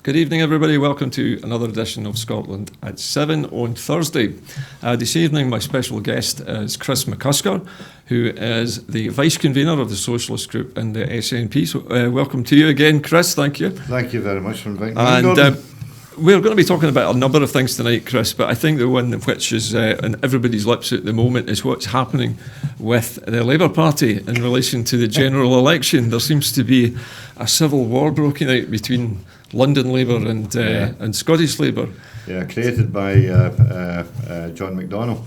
Good evening, everybody. Welcome to another edition of Scotland at 7 on Thursday. This evening, my special guest is Chris McCusker, who is the Vice Convener of the Socialist Group in the SNP. So welcome to you again, Chris. Thank you. Thank you very much for inviting me. And we're going to be talking about a number of things tonight, Chris, but I think the one which is on everybody's lips at the moment is what's happening with the Labour Party in relation to the general election. There seems to be a civil war broken out between London Labour and Scottish Labour. Yeah, created by John McDonnell.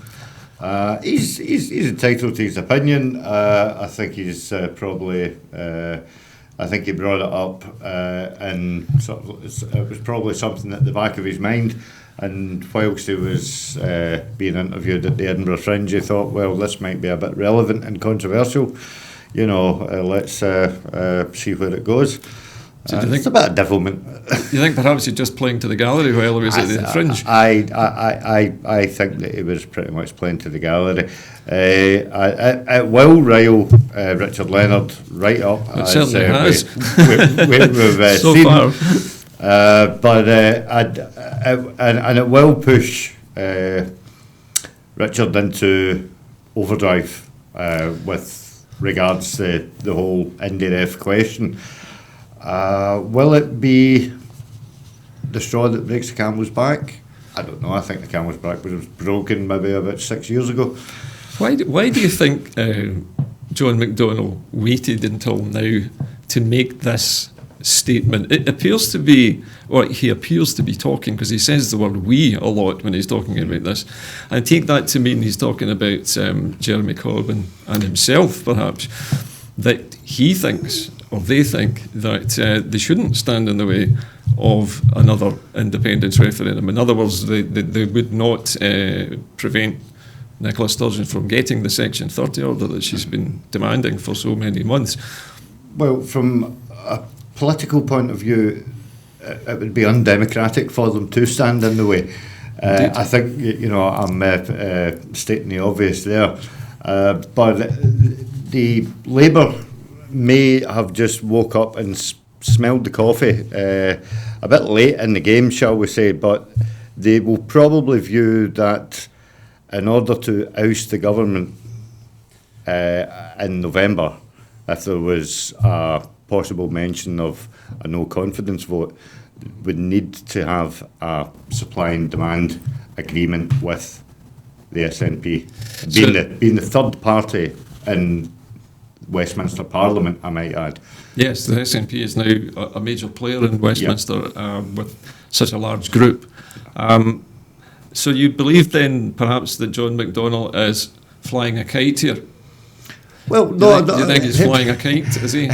He's entitled to his opinion. I think he's probably. I think he brought it up, and it was probably something at the back of his mind. And whilst he was being interviewed at the Edinburgh Fringe, he thought, well, this might be a bit relevant and controversial. You know, let's see where it goes. So do you think it's a bit of devilment? You think perhaps he's just playing to the gallery while he was at the Fringe? I think that he was pretty much playing to the gallery. It will rile Richard Leonard right up. It certainly has. We've so seen. Far. But it will push Richard into overdrive with regards to the whole IndyRef question. Will it be the straw that breaks the camel's back? I don't know. I think the camel's back was broken maybe about 6 years ago. Why do you think John McDonnell waited until now to make this statement? It appears to be, or he appears to be talking, because he says the word "we" a lot when he's talking about this. I take that to mean he's talking about Jeremy Corbyn and himself, perhaps, that he thinks, or they think, that they shouldn't stand in the way of another independence referendum. In other words, they would not prevent Nicola Sturgeon from getting the Section 30 order that she's been demanding for so many months. Well, from a political point of view, it would be undemocratic for them to stand in the way. I think, you know, I'm stating the obvious there, but the Labour may have just woke up and smelled the coffee a bit late in the game, shall we say, but they will probably view that in order to oust the government in November, if there was a possible mention of a no confidence vote, would need to have a supply and demand agreement with the SNP, being the third party in Westminster Parliament, I might add. Yes, the SNP is now a major player in Westminster with such a large group. So you believe then perhaps that John McDonnell is flying a kite here? Well, no. Do you think he's flying a kite, is he?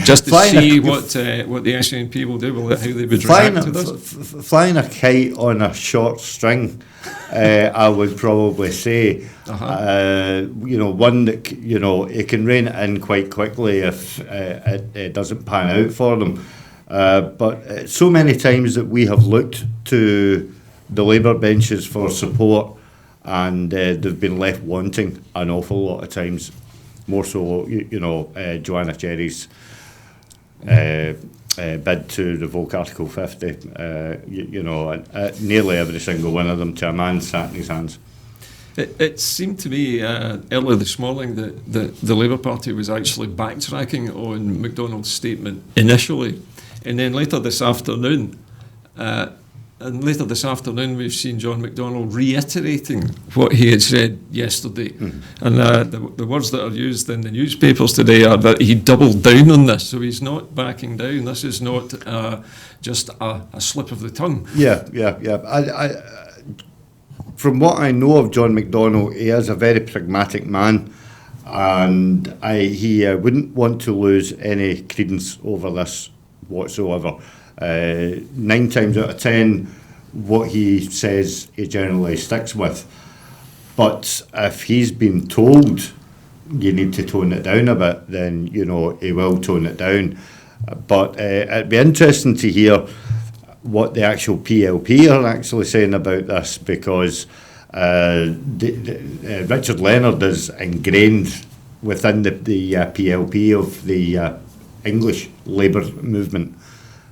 Just to see what the SNP will do, how they would react to this? Flying a kite on a short string, I would probably say. You know, one that, you know, it can rein it in quite quickly if it doesn't pan out for them. But so many times that we have looked to the Labour benches for support, and they've been left wanting an awful lot of times. More so, you know, Joanna Cherry's bid to revoke Article 50. You know, nearly every single one of them, to a man, sat in his hands. It seemed to me earlier this morning that the Labour Party was actually backtracking on McDonnell's statement initially, and then later this afternoon, we've seen John McDonnell reiterating what he had said yesterday. And the words that are used in the newspapers today are that he doubled down on this, so he's not backing down. This is not just a slip of the tongue. Yeah. From what I know of John McDonnell, he is a very pragmatic man, and he wouldn't want to lose any credence over this whatsoever. 9 times out of 10, what he says he generally sticks with. But if he's been told you need to tone it down a bit, then, you know, he will tone it down. But it'd be interesting to hear what the actual PLP are actually saying about this, because Richard Leonard is ingrained within the PLP of the English Labour movement.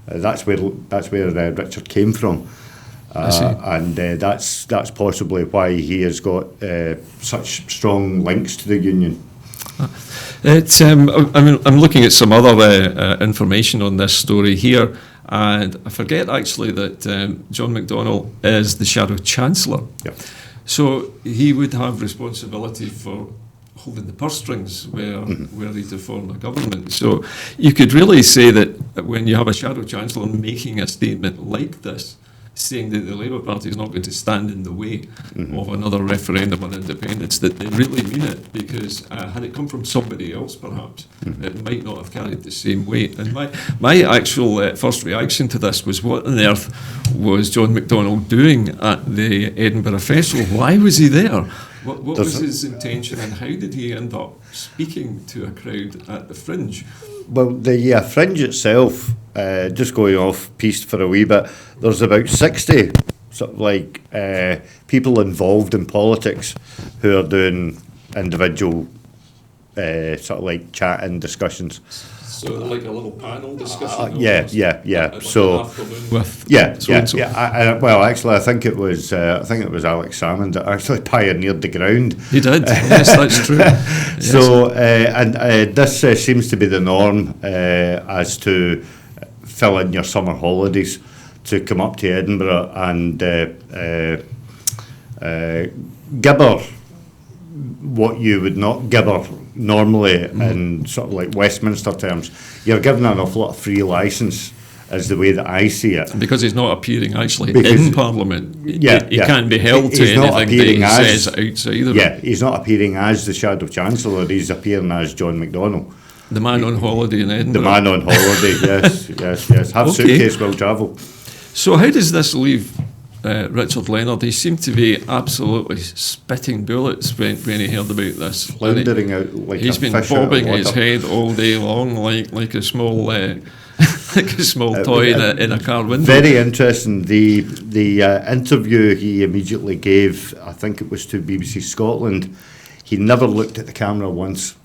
That's where Richard came from. And that's possibly why he has got such strong links to the union. I'm looking at some other information on this story here, and I forget actually that John McDonnell is the Shadow Chancellor. Yep. So he would have responsibility for holding the purse strings were he to form a government. So you could really say that when you have a Shadow Chancellor making a statement like this, saying that the Labour Party is not going to stand in the way of another referendum on independence, that they really mean it, because had it come from somebody else perhaps, it might not have carried the same weight. And my actual first reaction to this was, what on earth was John McDonnell doing at the Edinburgh Festival? Why was he there? What was his intention, and how did he end up speaking to a crowd at the Fringe? Well, the Fringe itself, just going off piste for a wee bit, there's about 60 sort of like people involved in politics who are doing individual sort of like chat-in discussions. So like a little panel discussion? Yeah. So with well, actually, I think it was Alex Salmond that actually pioneered the ground. He did. Yes, that's true. Yes. So and this seems to be the norm as to fill in your summer holidays to come up to Edinburgh and gibber what you would not gibber normally in sort of like Westminster terms. You're given an awful lot of free licence, is the way that I see it. Because he's not appearing actually in Parliament. He can't be held to anything that he says outside of it. Yeah, he's not appearing as the Shadow Chancellor, he's appearing as John McDonnell. The man on holiday in Edinburgh. The man on holiday, yes. Have suitcase, will travel. So how does this leave Richard Leonard? He seemed to be absolutely spitting bullets when he heard about this. Floundering out like he's a been fish out of bobbing water. his head all day long like a small like a small toy in a car window. Very interesting. The interview he immediately gave, I think it was to BBC Scotland, he never looked at the camera once.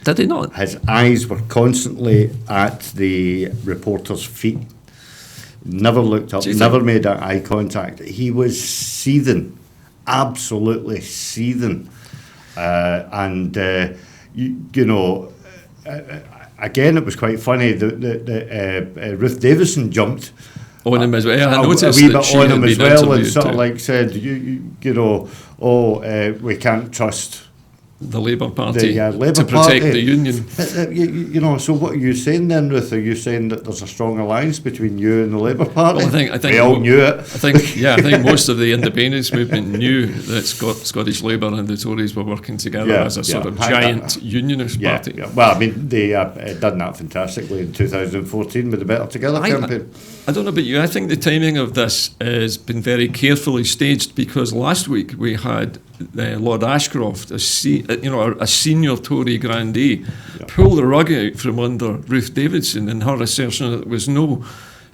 Did he not? His eyes were constantly at the reporter's feet. Never looked up, never made eye contact. He was seething, absolutely seething. You know, again, it was quite funny that Ruth Davison jumped on him as well. I noticed a wee that bit she on had him as been well, and interviewed sort of too. like said, we can't trust The Labour Party Labour to protect Party. the union. You know, so what are you saying then, Ruth? Are you saying that there's a strong alliance between you and the Labour Party? Well, I think we all knew it. I think most of the independence movement knew that Scottish Labour and the Tories were working together as a sort of giant unionist party. Yeah. Well, I mean, they done that fantastically in 2014 with the Better Together campaign. I don't know about you. I think the timing of this has been very carefully staged, because last week we had Lord Ashcroft, a senior Tory grandee, pull the rug out from under Ruth Davidson in her assertion that there was no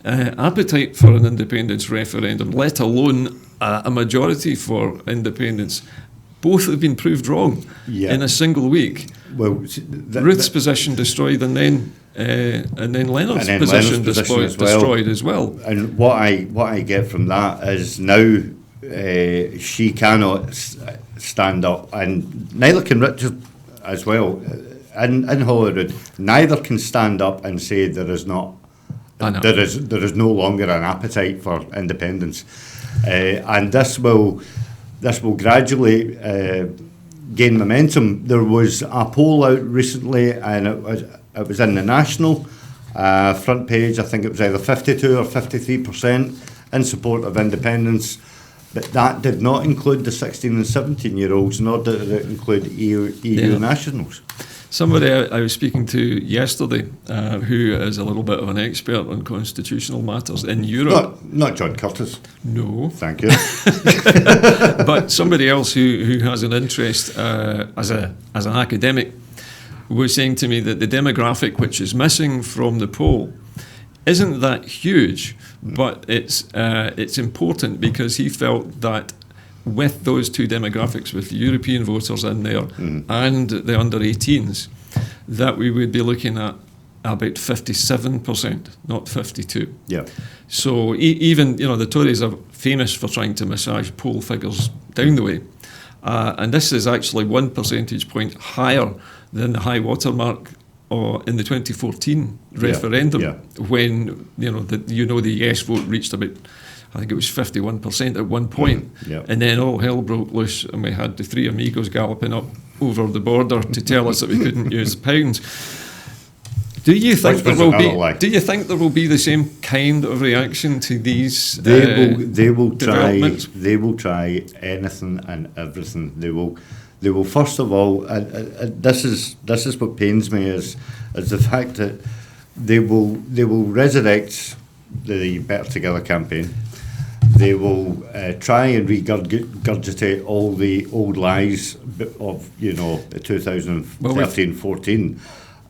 appetite for an independence referendum, let alone a majority for independence. Both have been proved wrong in a single week. Well, Ruth's position destroyed, and then Leonard's position destroyed as well. And what I get from that is now she cannot stand up, and neither can Richard as well. In Holyrood, neither can stand up and say there is no longer an appetite for independence, and this will gradually gain momentum. There was a poll out recently, and it was in the National front page. I think it was either 52 or 53% in support of independence, but that did not include the 16 and 17-year-olds, nor did it include EU nationals. Somebody I was speaking to yesterday, who is a little bit of an expert on constitutional matters in Europe. Not John Curtis. No. Thank you. But somebody else who has an interest as an academic was saying to me that the demographic which is missing from the poll isn't that huge, but it's important, because he felt that with those two demographics, with the European voters in there and the under-18s, that we would be looking at about 57%, not 52. Yeah. So even, the Tories are famous for trying to massage poll figures down the way. And this is actually 1 percentage point higher than the high water mark in the 2014 referendum, when, the yes vote reached about, I think it was 51% at one point. And then all hell broke loose, and we had the three amigos galloping up over the border to tell us that we couldn't use pounds. Do you think there will be the same kind of reaction to these They will developments? They will try anything and everything. They will first of all, and this is what pains me is the fact that they will resurrect the Better Together campaign. They will try and regurgitate all the old lies of 2013-14.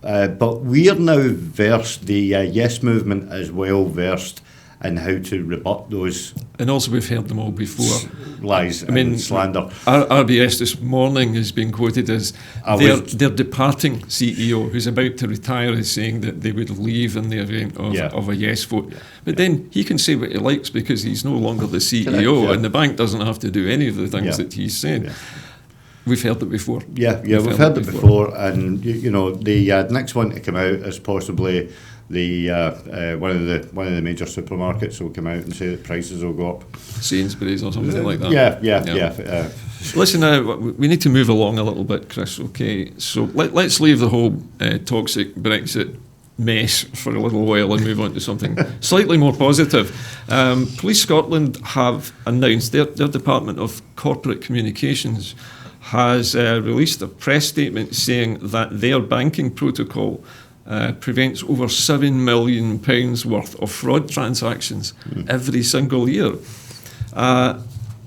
But we are now versed, the Yes movement is well versed in how to rebut those. And also we've heard them all before. Lies and slander. RBS this morning has been quoted as their departing CEO, who's about to retire, is saying that they would leave in the event of a yes vote. But then he can say what he likes because he's no longer the CEO, and the bank doesn't have to do any of the things that he's saying. We've heard it before. We've heard it before, and the next one to come out is possibly the one of the major supermarkets will come out and say that prices will go up. Sainsbury's or something like that. Listen, we need to move along a little bit, Chris. Okay, so let's leave the whole toxic Brexit mess for a little while and move on to something slightly more positive. Police Scotland have announced their Department of Corporate Communications has released a press statement saying that their banking protocol prevents over £7 million worth of fraud transactions every single year.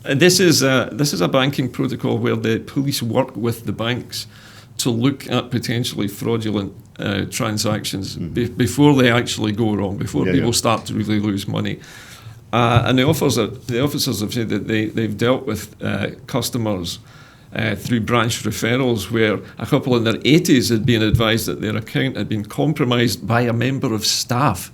This is a banking protocol where the police work with the banks to look at potentially fraudulent transactions before they actually go wrong, before people start to really lose money. And the officers have said that they've dealt with customers through branch referrals, where a couple in their 80s had been advised that their account had been compromised by a member of staff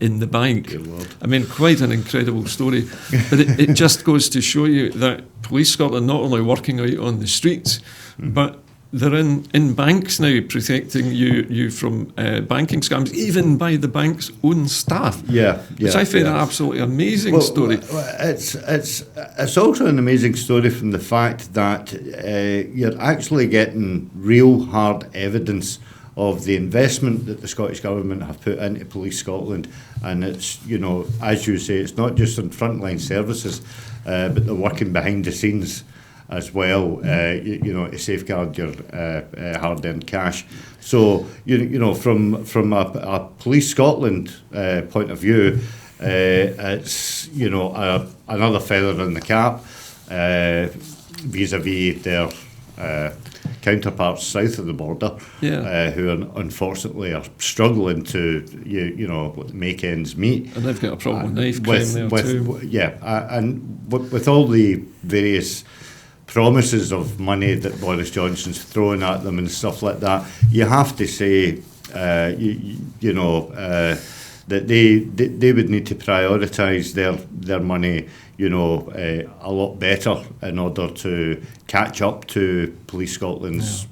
in the bank. I mean, quite an incredible story. But it just goes to show you that Police Scotland not only working out on the streets, but they're in banks now protecting you from banking scams, even by the bank's own staff. Which I find an absolutely amazing story. It's also an amazing story from the fact that you're actually getting real hard evidence of the investment that the Scottish Government have put into Police Scotland, and it's, as you say, it's not just on frontline services, but they're working behind the scenes as well, to safeguard your hard-earned cash. So, from a Police Scotland point of view, it's, another feather in the cap vis-a-vis their counterparts south of the border, who unfortunately are struggling to, make ends meet. And they've got a problem with knife crime there too. And with all the various promises of money that Boris Johnson's throwing at them and stuff like that, you have to say, that they would need to prioritise their money, a lot better in order to catch up to Police Scotland's,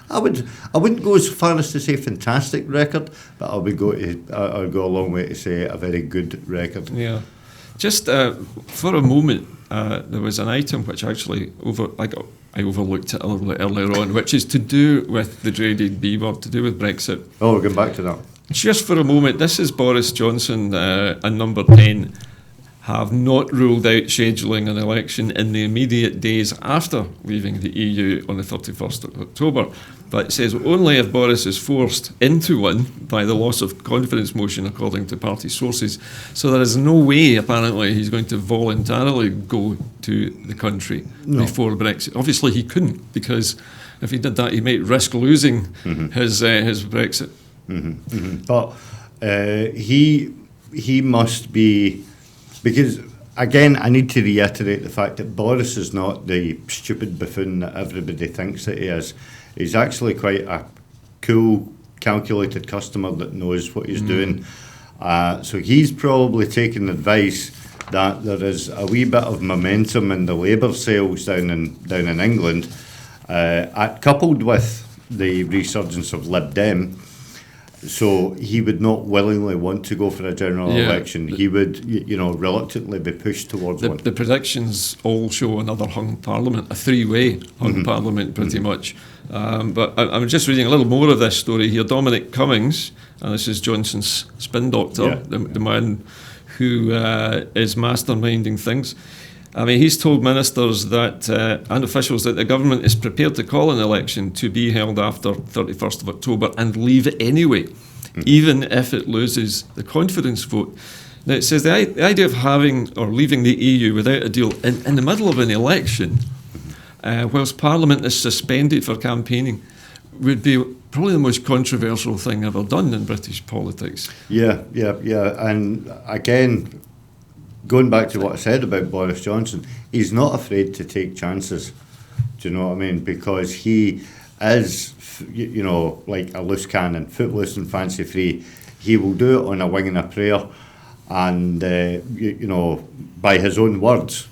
I wouldn't go as far as to say fantastic record, but I would go a long way to say a very good record. Yeah, just for a moment. There was an item which actually I overlooked it a little bit earlier on, which is to do with the dreaded B word, to do with Brexit. Oh, we'll get back to that. Just for a moment, this is Boris Johnson and Number 10 have not ruled out scheduling an election in the immediate days after leaving the EU on the 31st of October. But it says only if Boris is forced into one by the loss of confidence motion, according to party sources. So there is no way, apparently, he's going to voluntarily go to the country before Brexit. Obviously, he couldn't, because if he did that, he might risk losing his Brexit. But he must be... Because, again, I need to reiterate the fact that Boris is not the stupid buffoon that everybody thinks that he is. He's actually quite a cool, calculated customer that knows what he's doing. So he's probably taking advice that there is a wee bit of momentum in the Labour sales down in England, coupled with the resurgence of Lib Dem. So he would not willingly want to go for a general election. He would, reluctantly be pushed towards one. The predictions all show another hung parliament, a three-way hung parliament pretty much. But I'm just reading a little more of this story here. Dominic Cummings, and this is Johnson's spin doctor, the man who is masterminding things. I mean, he's told ministers that and officials that the government is prepared to call an election to be held after 31st of October and leave it anyway, even if it loses the confidence vote. Now, it says the idea of having or leaving the EU without a deal in the middle of an election, whilst Parliament is suspended for campaigning, would be probably the most controversial thing ever done in British politics. Yeah. And again, going back to what I said about Boris Johnson, he's not afraid to take chances. Do you know what I mean? Because he is, like a loose cannon, footloose and fancy free. He will do it on a wing and a prayer. And, by his own words,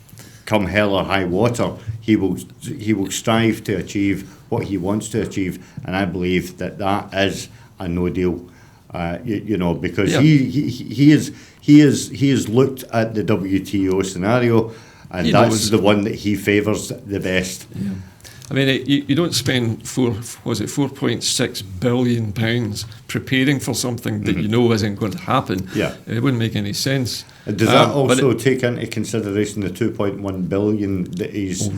come hell or high water, he will strive to achieve what he wants to achieve. And I believe that is a no deal. Because he has looked at the WTO scenario, and that's the one that he favours the best. Yeah. I mean, you don't spend £4.6 billion preparing for something that you know isn't going to happen. Yeah, it wouldn't make any sense. Does that also take into consideration the 2.1 billion that he's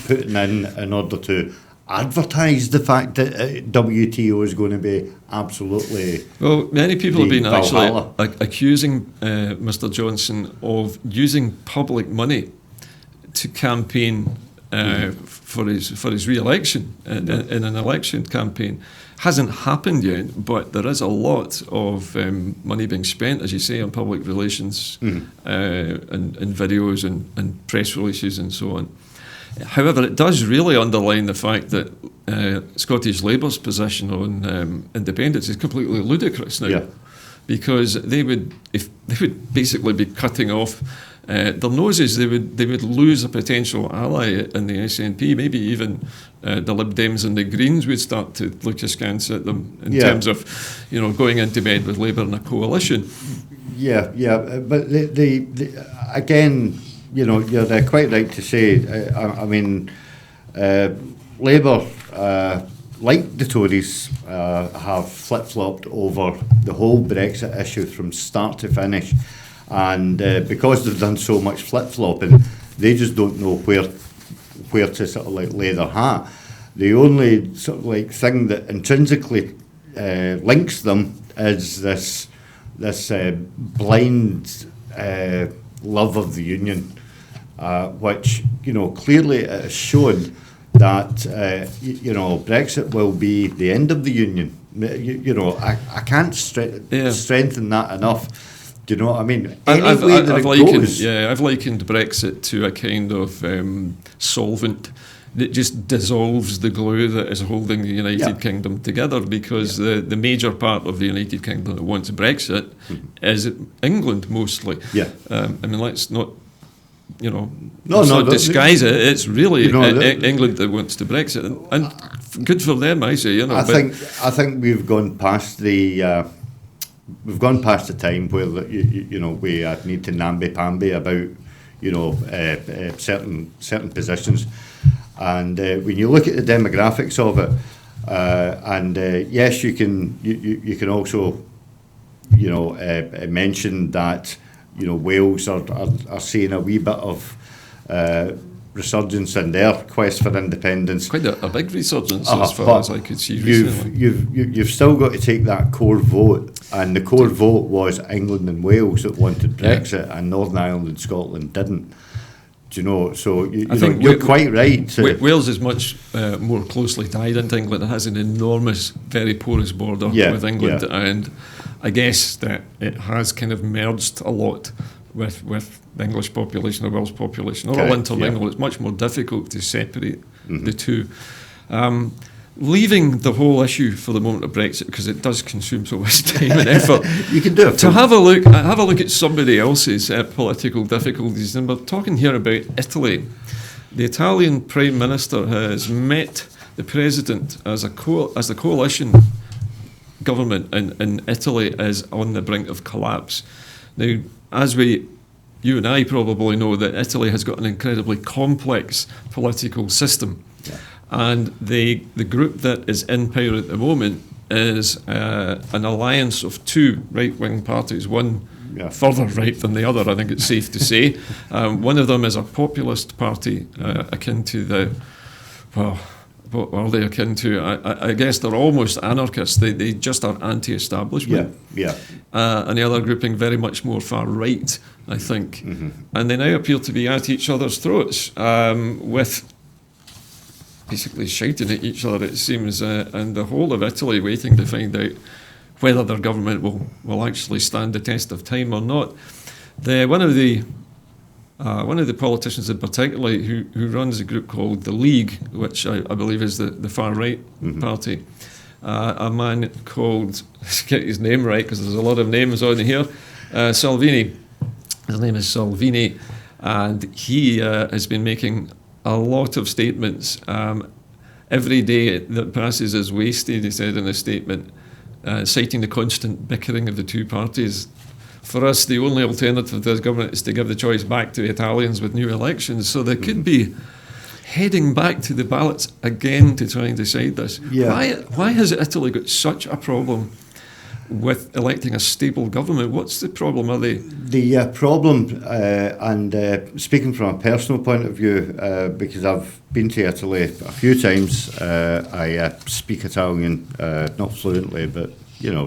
putting in order to advertise the fact that WTO is going to be absolutely... Well, many people have been Valhalla. actually accusing Mr Johnson of using public money to campaign for his re-election in an election campaign. Hasn't happened yet, but there is a lot of money being spent, as you say, on public relations and videos and press releases and so on. However, it does really underline the fact that Scottish Labour's position on independence is completely ludicrous now, because they would basically be cutting off their noses. They would lose a potential ally in the SNP. Maybe even the Lib Dems and the Greens would start to look askance at them in terms of, going into bed with Labour in a coalition. But the again. You're quite right to say. Labour, like the Tories, have flip-flopped over the whole Brexit issue from start to finish, and because they've done so much flip-flopping, they just don't know where to sort of like lay their hat. The only sort of like thing that intrinsically links them is this blind love of the union. Which clearly has shown that Brexit will be the end of the union. I can't strengthen that enough. Do you know what I mean? I've likened Brexit to a kind of solvent that just dissolves the glue that is holding the United Kingdom together, because the major part of the United Kingdom that wants Brexit is England mostly. Let's not disguise it. It's really England that wants to Brexit, and good for them, I say. I think we've gone past the time where we need to namby-pamby about certain positions, and when you look at the demographics of it, and yes, you can also mention that. Wales are seeing a wee bit of resurgence in their quest for independence. Quite a big resurgence as far as I could see recently. You've still got to take that core vote, and the core vote was England and Wales that wanted Brexit, and Northern Ireland and Scotland didn't. Do you know? So you're quite right. Wales is much more closely tied into England. It has an enormous, very porous border with England, and I guess that it has kind of merged a lot with the English population, the Welsh population, all intermingled. It's much more difficult to separate the two. leaving the whole issue for the moment of Brexit, because it does consume so much time and effort, You can do it. to have a look at somebody else's political difficulties. And we're talking here about Italy. The Italian Prime Minister has met the President as the coalition government in Italy is on the brink of collapse. Now, as you and I probably know, that Italy has got an incredibly complex political system. Yeah. And the group that is in power at the moment is an alliance of two right-wing parties, one further right than the other, I think it's safe to say. One of them is a populist party akin to what are they akin to? I guess they're almost anarchists. They just are anti-establishment. Yeah. And the other grouping very much more far right, I think. Mm-hmm. And they now appear to be at each other's throats with basically shouting at each other, it seems, and the whole of Italy waiting to find out whether their government will actually stand the test of time or not. One of the politicians in particular who runs a group called the League, which I believe is the far right party, a man called, let's get his name right because there's a lot of names on here, Salvini. His name is Salvini, and he has been making a lot of statements. Every day that passes is wasted, he said in a statement, citing the constant bickering of the two parties. For us, the only alternative to this government is to give the choice back to the Italians with new elections. So they could be heading back to the ballots again to try and decide this. Yeah. Why has Italy got such a problem with electing a stable government? What's the problem? Are they? The problem, and speaking from a personal point of view, because I've been to Italy a few times, I speak Italian, not fluently, but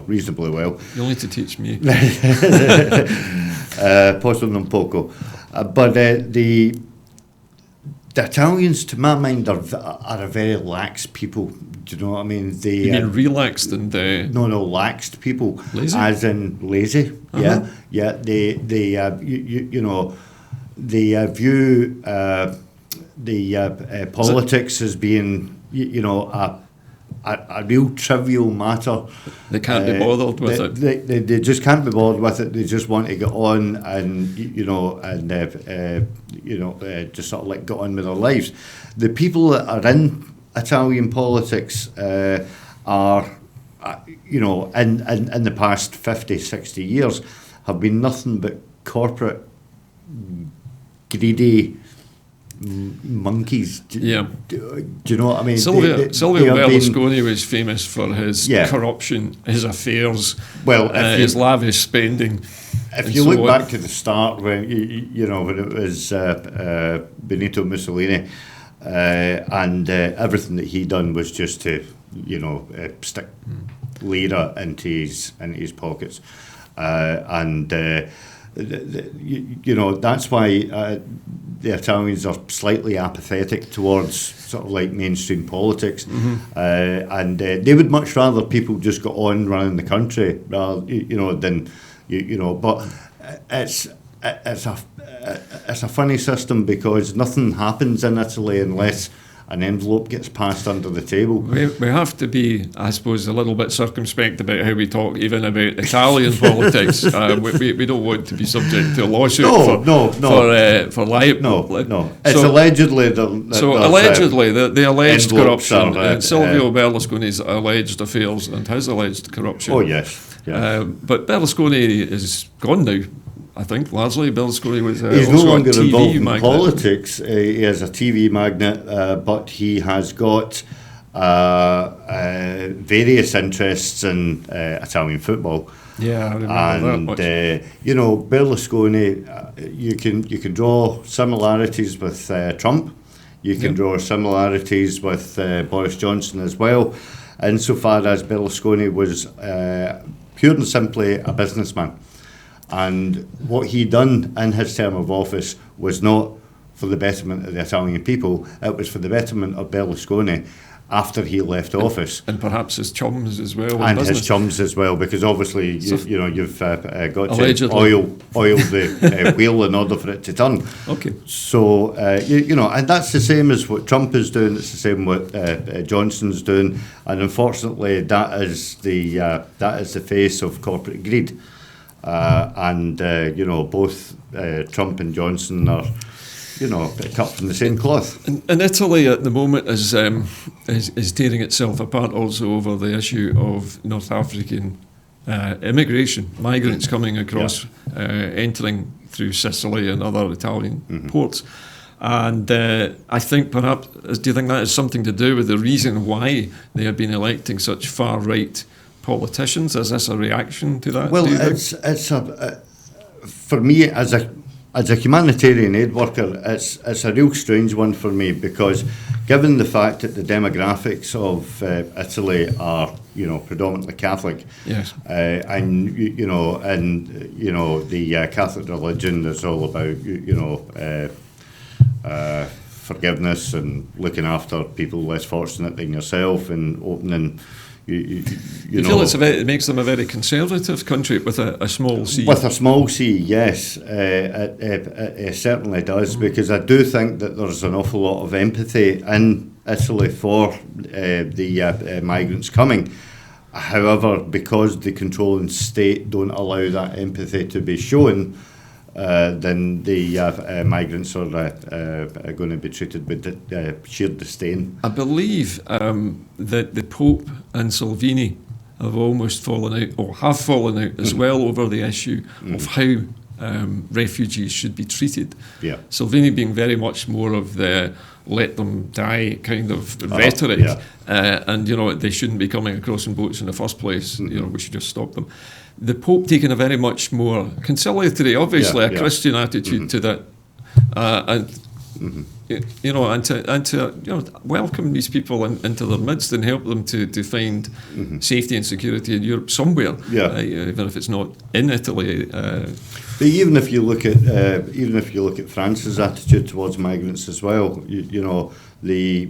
reasonably well. You'll need to teach me. Posso non poco. But the Italians, to my mind, are a very lax people. Do you know what I mean? You mean relaxed and... No, laxed people. Lazy? As in lazy, Uh-huh. yeah. They view politics as being, a real trivial matter. They can't be bothered with it. They just can't be bothered with it. They just want to get on and just sort of like get on with their lives. The people that are in Italian politics are, in the past 50, 60 years, have been nothing but corporate, greedy monkeys. Do you know what I mean? Silvio they have Berlusconi was famous for his corruption, his affairs, his lavish spending. If you look back to the start when when it was Benito Mussolini, and everything that he done was just to stick lira into his pockets, and that's why the Italians are slightly apathetic towards sort of like mainstream politics, and they would much rather people just go on running the country rather than But it's a funny system because nothing happens in Italy unless an envelope gets passed under the table. We have to be, I suppose, a little bit circumspect about how we talk even about Italian politics. We don't want to be subject to a lawsuit for libel. No. It's allegedly the alleged corruption, Silvio Berlusconi's alleged affairs and his alleged corruption. Oh yes. But Berlusconi is gone now. I think largely Berlusconi was he's also no longer a TV involved in magnate. politics. He is a TV magnate, but he has got various interests in Italian football. Yeah, I remember that much. Berlusconi, you can draw similarities with Trump. You can draw similarities with Boris Johnson as well, insofar as Berlusconi was pure and simply a businessman. And what he done in his term of office was not for the betterment of the Italian people, it was for the betterment of Berlusconi after he left office. And perhaps his chums as well. And his chums as well, because obviously you've got allegedly. to oil the wheel in order for it to turn. Okay. So and that's the same as what Trump is doing. It's the same what Johnson's doing, and unfortunately that is the face of corporate greed. Both Trump and Johnson are, cut from the same cloth. And Italy at the moment is tearing itself apart also over the issue of North African immigration, migrants coming across, entering through Sicily and other Italian ports. And I think perhaps, do you think that has something to do with the reason why they have been electing such far-right politicians? Is this a reaction to that? Well, it's for me as a humanitarian aid worker, it's a real strange one for me, because given the fact that the demographics of Italy are predominantly Catholic, yes, and the Catholic religion is all about forgiveness and looking after people less fortunate than yourself and opening. You feel it makes them a very conservative country with a small c? With a small c, yes. It certainly does, because I do think that there's an awful lot of empathy in Italy for the migrants coming. However, because the controlling state don't allow that empathy to be shown, then the migrants are going to be treated with sheer disdain. I believe that the Pope and Salvini have almost fallen out, or have fallen out as well, over the issue of how refugees should be treated. Yeah. Salvini being very much more of the let them die kind of rhetoric, and they shouldn't be coming across in boats in the first place. We should just stop them. The Pope taking a very much more conciliatory, obviously a Christian attitude to that, and to welcome these people into their midst and help them to find safety and security in Europe somewhere, even if it's not in Italy. But even if you look at France's attitude towards migrants as well, the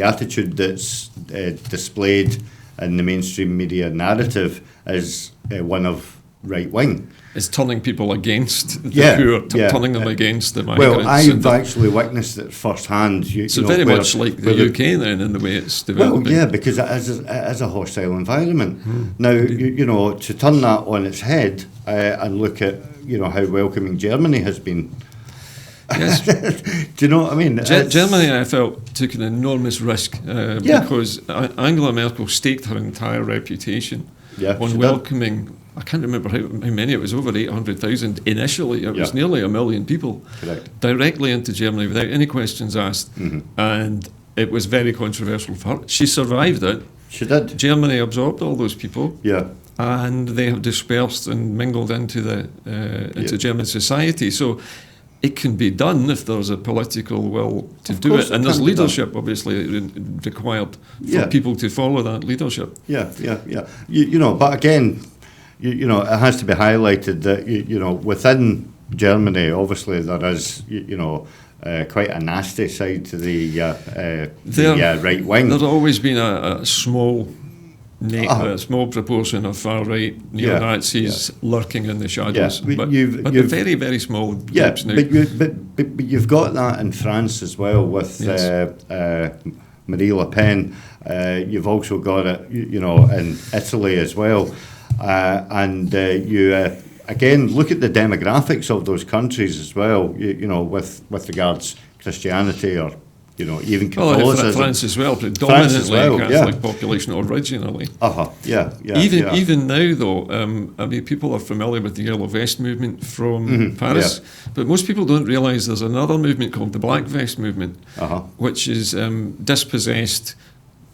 attitude that's displayed in the mainstream media narrative is one of right wing. It's turning people against the poor, turning them against the migrants. Well, I've actually witnessed it firsthand. Very much like the UK then, in the way it's developing. Well, yeah, because it is a hostile environment. Now, to turn that on its head and look at how welcoming Germany has been. Yes. Do you know what I mean? Germany, I felt, took an enormous risk because Angela Merkel staked her entire reputation on welcoming. I can't remember how many. It was over 800,000 initially. It was nearly 1 million people directly into Germany without any questions asked, and it was very controversial for her. She survived it. She did. Germany absorbed all those people. Yeah. And they have dispersed and mingled into German society. So it can be done if there's a political will to do it, and there's leadership obviously required for people to follow that leadership. Yeah. But again, it has to be highlighted that within Germany, obviously there is quite a nasty side to the right wing. There's always been a small proportion of far-right neo-Nazis lurking in the shadows, but very, very small groups now. But you've got that in France as well with Marie Le Pen. You've also got it, in Italy as well. And you again look at the demographics of those countries as well. With regards Christianity or even Catholicism. France as well, predominantly Catholic population originally. Even now, though, people are familiar with the Yellow Vest movement from Paris, but most people don't realise there's another movement called the Black Vest movement, which is dispossessed,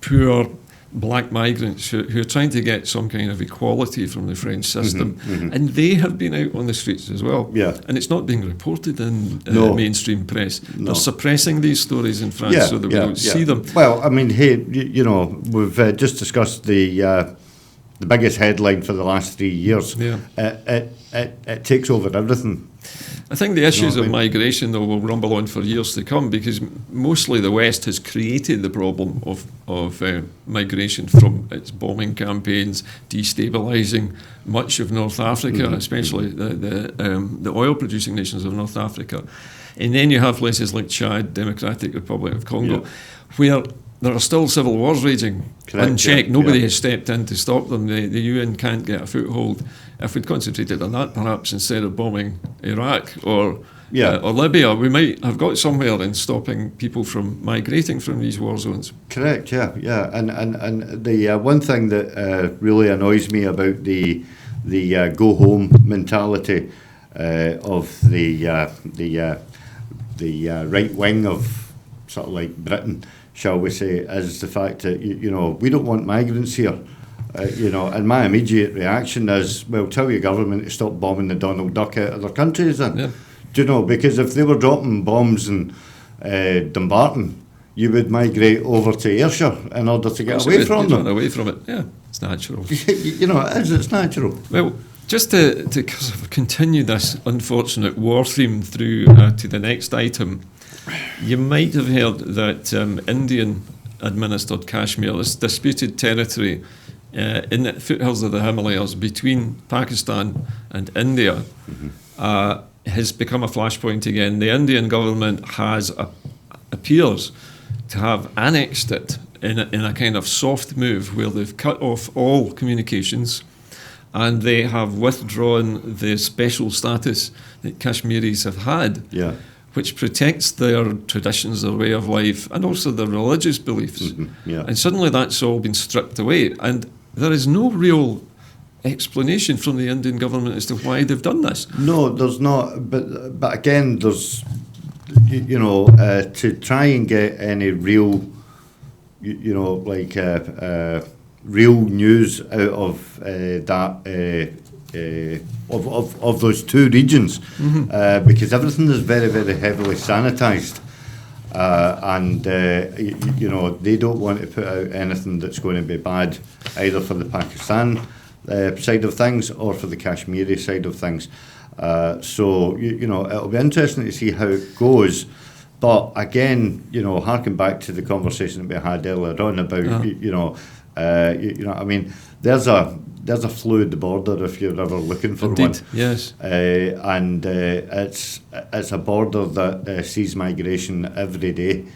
poor black migrants who are trying to get some kind of equality from the French system, and they have been out on the streets as well. And it's not being reported in mainstream press. They're suppressing these stories in France so that we don't see them. Well, I mean, hey, we've just discussed the biggest headline for the last 3 years. It takes over everything. I think the issues what I of mean? migration, though, will rumble on for years to come, because mostly the West has created the problem of migration from its bombing campaigns, destabilising much of North Africa, especially the oil-producing nations of North Africa. And then you have places like Chad, Democratic Republic of Congo, where there are still civil wars raging, Correct, unchecked. yeah, Nobody yeah. has stepped in to stop them. The UN can't get a foothold. If we'd concentrated on that, perhaps instead of bombing Iraq or Libya, we might have got somewhere in stopping people from migrating from these war zones. Correct, yeah. And the one thing that really annoys me about the go home mentality of the right wing of sort of like Britain, shall we say, is the fact that we don't want migrants here. And my immediate reaction is, well, tell your government to stop bombing the Donald Duck out of their countries then. Yeah. Do you know, because if they were dropping bombs in Dumbarton, you would migrate over to Ayrshire in order to get away from them. Away from it, yeah, it's natural. It's natural. Well, just to sort of continue this unfortunate war theme through to the next item, you might have heard that Indian-administered Kashmir, this disputed territory in the foothills of the Himalayas between Pakistan and India, has become a flashpoint again. The Indian government appears to have annexed it in a kind of soft move where they've cut off all communications, and they have withdrawn the special status that Kashmiris have had, which protects their traditions, their way of life, and also their religious beliefs. And suddenly that's all been stripped away, and there is no real explanation from the Indian government as to why they've done this. No, there's not. But again, there's to try and get any real, real news out of that of those two regions, because everything is very, very heavily sanitised. And they don't want to put out anything that's going to be bad either for the Pakistan side of things or for the Kashmiri side of things. So it'll be interesting to see how it goes. But again, harking back to the conversation that we had earlier on about I mean, there's a fluid border if you're ever looking for Indeed, one. yes. And it's a border that sees migration every day,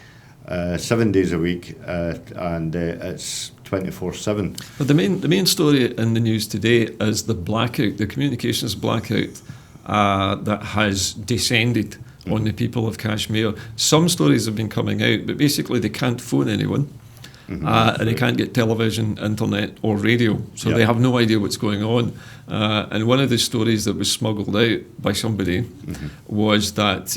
7 days a week, and it's 24/7. But the main story in the news today is the blackout, the communications blackout that has descended on the people of Kashmir. Some stories have been coming out, but basically they can't phone anyone. And they can't get television, internet or radio, so they have no idea what's going on. And one of the stories that was smuggled out by somebody was that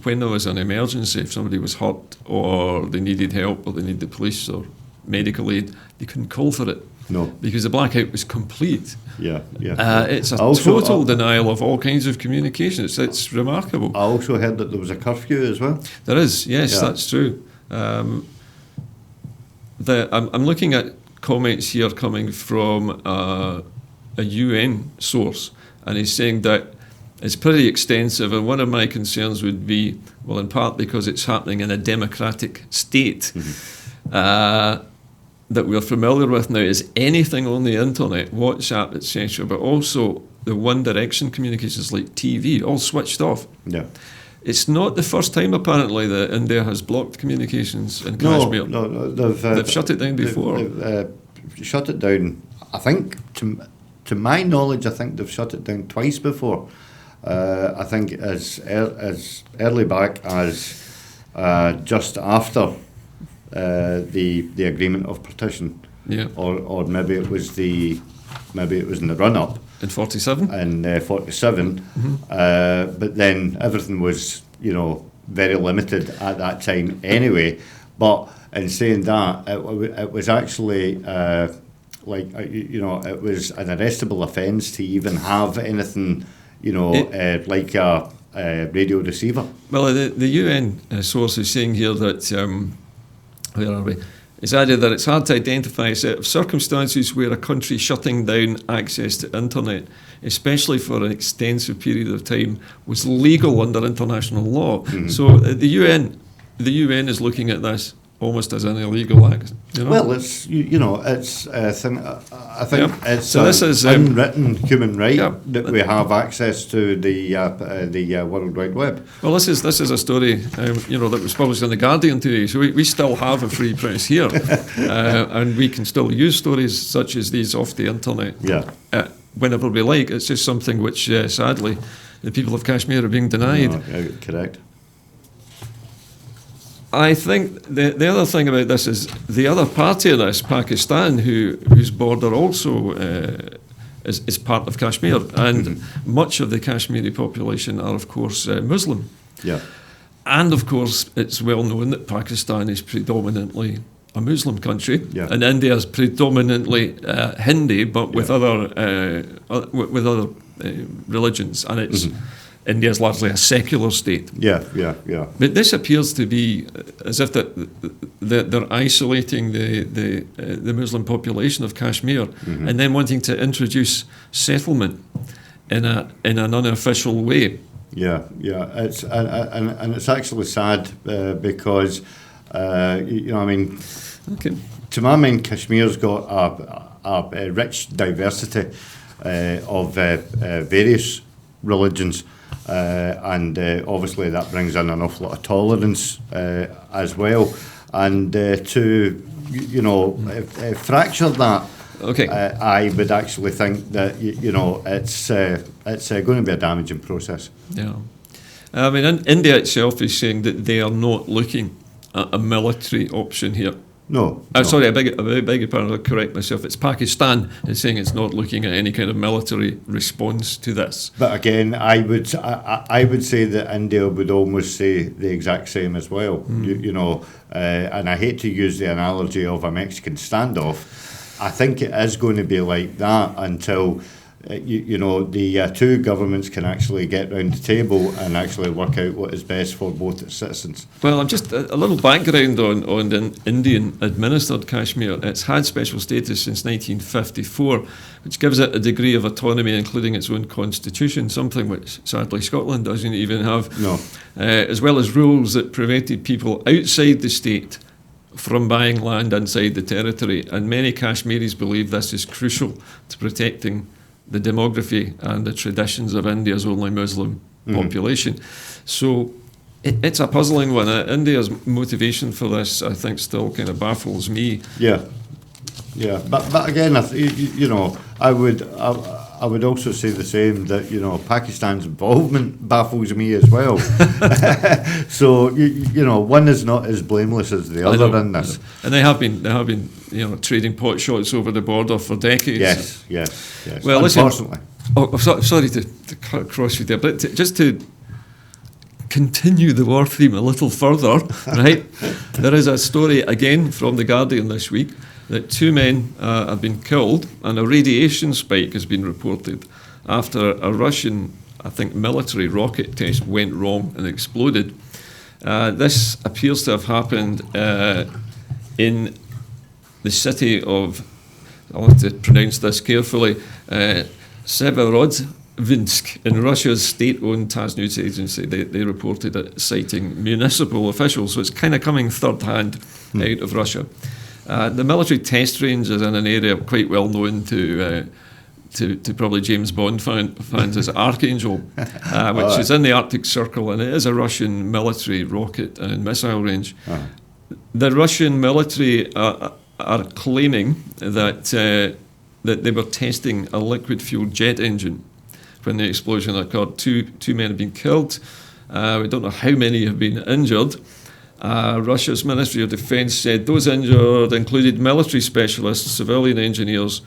when there was an emergency, if somebody was hurt or they needed help or they needed the police or medical aid, they couldn't call for it. No. Because the blackout was complete. It's a Also, total denial of all kinds of communication. It's remarkable. I also heard that there was a curfew as well. There is, yes, that's true. I'm looking at comments here coming from a UN source, and he's saying that it's pretty extensive, and one of my concerns would be, well, in part because it's happening in a democratic state that we're familiar with now, is anything on the internet, WhatsApp, etc., but also the One Direction communications like TV, all switched off. Yeah. It's not the first time, apparently, that India has blocked communications in Kashmir. No, they've shut it down before. They've shut it down, I think, to my knowledge, I think they've shut it down twice before. I think as early back as just after the agreement of partition, or maybe it was in the run up in 47. In 47, but then everything was very limited at that time anyway. But in saying that, it was actually it was an arrestable offence to even have anything like a radio receiver. Well, the UN source is saying here that where are we? It's added that it's hard to identify a set of circumstances where a country shutting down access to internet, especially for an extensive period of time, was legal under international law. So the UN is looking at this almost as an illegal act. Well, it's it's I think it's so this is unwritten human right that we have access to the World Wide Web. Well, this is a story that was published in the Guardian today. So we still have a free press here, and we can still use stories such as these off the internet. Whenever we like. It's just something which sadly the people of Kashmir are being denied. Correct. I think the other thing about this is the other party of this, Pakistan, whose border also is part of Kashmir, and much of the Kashmiri population are, of course, Muslim. And, of course, it's well known that Pakistan is predominantly a Muslim country, and India is predominantly Hindi, but with other religions, and it's. India is largely a secular state. But this appears to be as if they're isolating the Muslim population of Kashmir and then wanting to introduce settlement in an unofficial way. It's and it's actually sad because to my mind, Kashmir's got a rich diversity of various religions. And obviously that brings in an awful lot of tolerance as well, and to fracture that. I would actually think that it's going to be a damaging process. I mean, India itself is saying that they are not looking at a military option here. No. Sorry, I beg your pardon, I'll correct myself. It's Pakistan is saying it's not looking at any kind of military response to this. But again, I would say that India would almost say the exact same as well. And I hate to use the analogy of a Mexican standoff. I think it is going to be like that until the two governments can actually get round the table and actually work out what is best for both its citizens. Well, I'm just a little background on the Indian-administered Kashmir. It's had special status since 1954, which gives it a degree of autonomy, including its own constitution, something which sadly Scotland doesn't even have, as well as rules that prevented people outside the state from buying land inside the territory. And many Kashmiris believe this is crucial to protecting the demography and the traditions of India's only Muslim population. So it's a puzzling one. India's motivation for this, I think, still kind of baffles me. But again, I would also say the same, that Pakistan's involvement baffles me as well. So one is not as blameless as the other in this. And they have been trading pot shots over the border for decades. Yes. Well, unfortunately. Sorry to cut across you there, but just to continue the war theme a little further, right? There is a story again from The Guardian this week that 2 men have been killed and a radiation spike has been reported after a Russian, I think, military rocket test went wrong and exploded. This appears to have happened in the city of, I'll have to pronounce this carefully, Severodvinsk in Russia's state-owned TASS news agency. They reported it, citing municipal officials, so it's kind of coming third-hand out of Russia. The military test range is in an area quite well known to probably James Bond fans as Archangel, which is in the Arctic Circle, and it is a Russian military rocket and missile range. The Russian military are claiming that they were testing a liquid-fueled jet engine when the explosion occurred. Two men have been killed. We don't know how many have been injured. Russia's Ministry of Defence said those injured included military specialists, civilian engineers,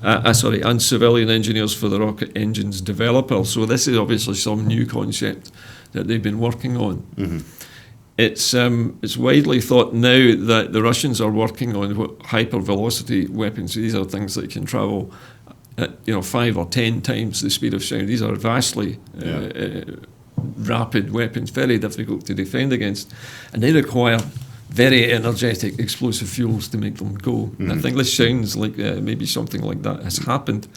and civilian engineers for the rocket engine's developer. So this is obviously some new concept that they've been working on. It's widely thought now that the Russians are working on hypervelocity weapons. These are things that can travel at 5 or 10 times the speed of sound. These are vastly rapid weapons, very difficult to defend against, and they require very energetic explosive fuels to make them go. And I think this sounds like maybe something like that has happened.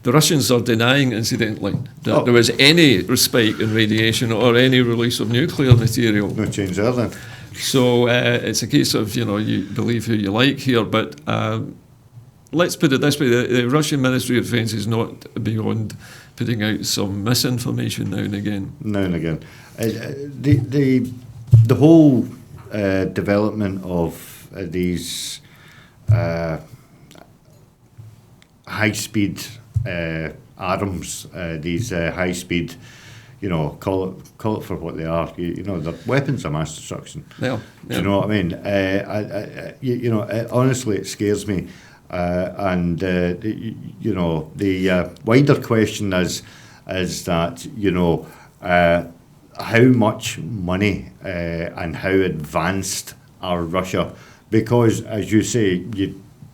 The Russians are denying, incidentally, that there was any respite in radiation or any release of nuclear material. No change there then. So it's a case of, you believe who you like here, but let's put it this way, the Russian Ministry of Defence is not beyond putting out some misinformation now and again. Now and again. The whole development of these high-speed arms, these high-speed, call it for what they are. They're weapons of mass destruction. Yeah. Do you know what I mean? Honestly, it scares me. And the wider question is that how much money and how advanced are Russia? Because, as you say,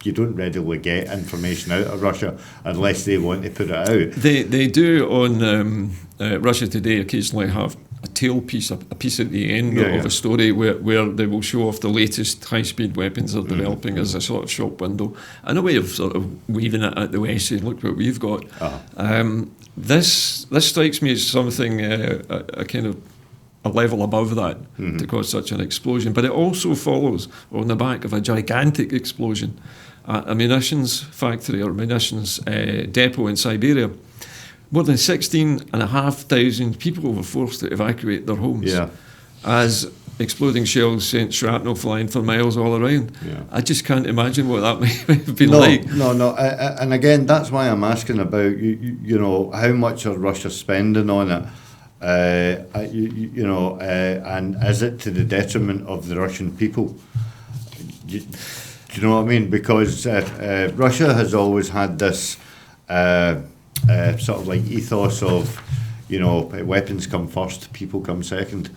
you don't readily get information out of Russia unless they want to put it out. They do on Russia Today occasionally have a tail piece, a piece at the end of a story where they will show off the latest high-speed weapons they're developing as a sort of shop window, and a way of sort of waving it at the West, saying, look what we've got. This strikes me as something, a kind of a level above that to cause such an explosion. But it also follows on the back of a gigantic explosion at a munitions factory or munitions depot in Siberia. More than 16,500 people were forced to evacuate their homes as exploding shells sent shrapnel flying for miles all around. Yeah. I just can't imagine what that may have been like. No. And again, that's why I'm asking about, how much are Russia spending on it? And is it to the detriment of the Russian people? Do you know what I mean? Because Russia has always had this sort of like ethos of, weapons come first, people come second.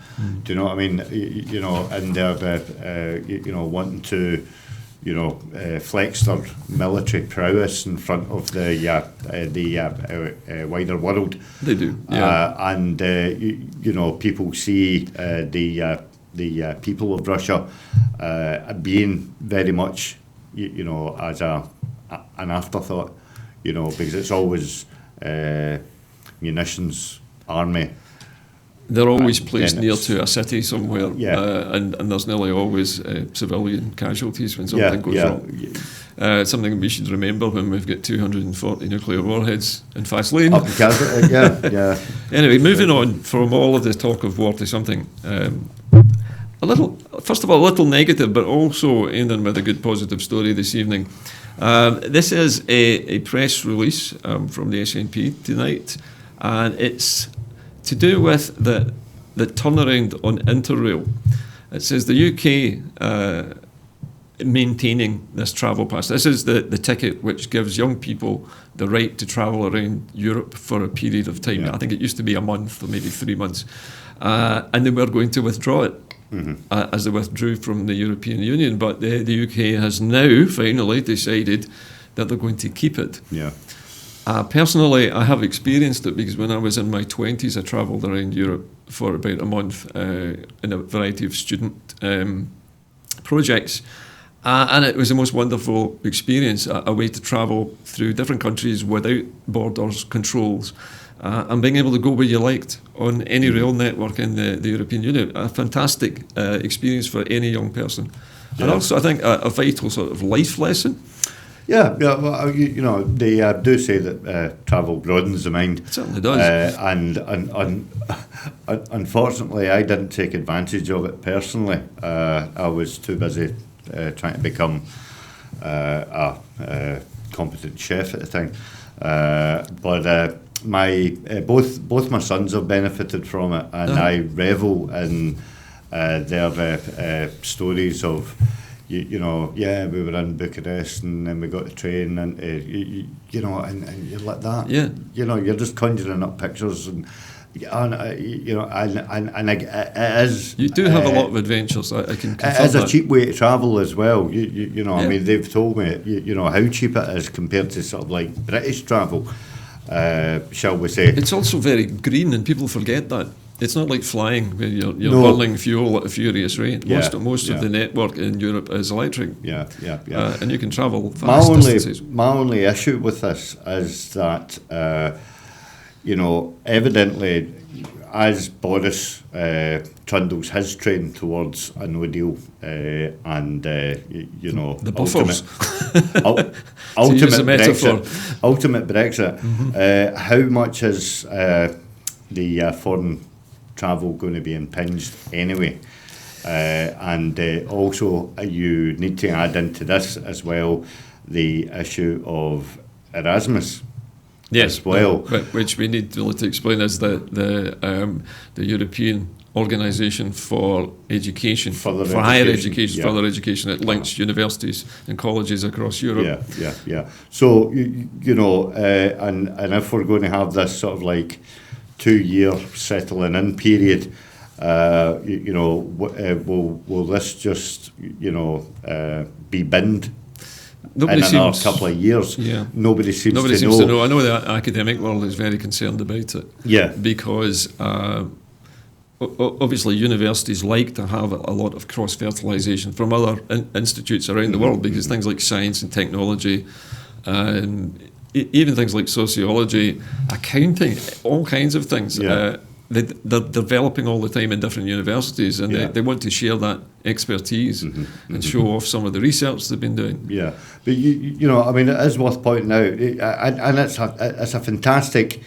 Do you know what I mean? And they're wanting to, flex their military prowess in front of the wider world. They do, yeah. And people see the people of Russia being very much, as an afterthought, because it's always munitions, army. They're always placed near to a city somewhere, and there's nearly always civilian casualties when something goes wrong. Something we should remember when we've got 240 nuclear warheads in fast lane. Anyway, moving on from all of the talk of war to something first of all, a little negative, but also ending with a good positive story this evening. This is a press release from the SNP tonight, and it's to do with the turnaround on Interrail. It says the UK maintaining this travel pass. This is the ticket which gives young people the right to travel around Europe for a period of time. I think it used to be a month or maybe 3 months. And they were going to withdraw it as they withdrew from the European Union. But the UK has now finally decided that they're going to keep it. Yeah. Personally, I have experienced it because when I was in my 20s, I travelled around Europe for about a month in a variety of student projects. And it was the most wonderful experience, a way to travel through different countries without borders, controls, and being able to go where you liked on any rail network in the European Union. A fantastic experience for any young person. Yeah. And also, I think, a vital sort of life lesson. Yeah. Well, they do say that travel broadens the mind. It certainly does. And unfortunately, I didn't take advantage of it personally. I was too busy trying to become a competent chef at the time. But both my sons have benefited from it, and I revel in their stories of. We were in Bucharest and then we got the train and and you're like that. Yeah. You're just conjuring up pictures and it is. You do have a lot of adventures. I can confirm it is a cheap way to travel as well. I mean, they've told me how cheap it is compared to sort of like British travel. Shall we say? It's also very green, and people forget that. It's not like flying where you're No. burning fuel at a furious rate. Yeah, Most of the network in Europe is electric. Yeah. And you can travel fast distances. My only issue with this is that, evidently, as Boris trundles his train towards a no deal The buffers. ultimate Brexit, how much is the foreign travel going to be impinged anyway? Also, you need to add into this as well the issue of Erasmus. Yes, as well. Which we need to explain as the European Organisation for Education, Further higher education, yeah. further education. It links universities and colleges across Europe. Yeah. So, and if we're going to have this sort of like 2-year settling in period, will this just, be binned? Nobody in another seems, couple of years, yeah. Nobody seems to know. know. I know the academic world is very concerned about it. Yeah. Because obviously universities like to have a lot of cross-fertilisation from other institutes around the world, because things like science and technology, even things like sociology, accounting, all kinds of things, they're developing all the time in different universities, and they want to share that expertise and show off some of the research they've been doing. Yeah, but it is worth pointing out, and it's a fantastic